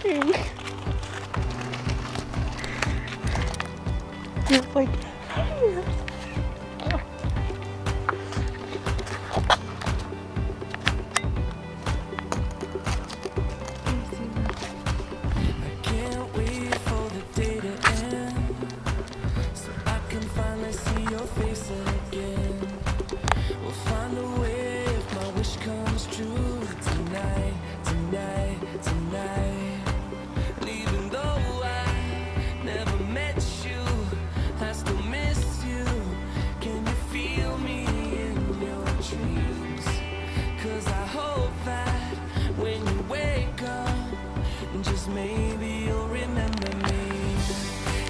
talking. You're like, hey. Maybe you'll remember me.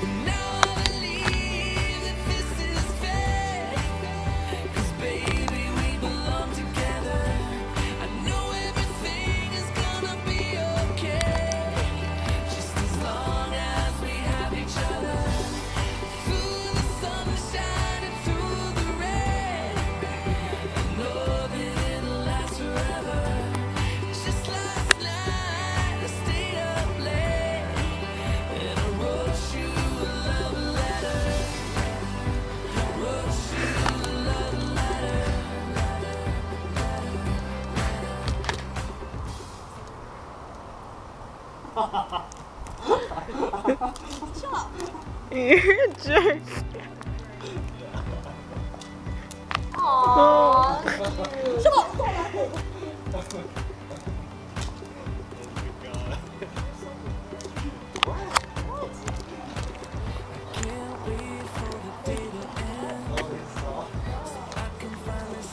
And now I believe that this is fair. 'Cause baby, we belong together. I know everything is gonna be okay. Just as long as we have each other. Through the sunshine and through the rain. I know that it'll last forever. Just last night I stayed up late and I wrote you a love letter. Wrote you a love letter. You're a jerk. Aww.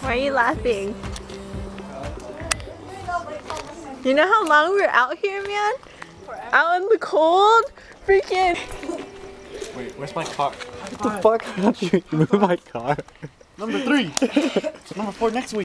Why are you laughing? You know how long we were out here, man? Out in the cold? Freaking. Wait, where's my car? What the fuck? How did you move my car? Number 3! Number 4 next week.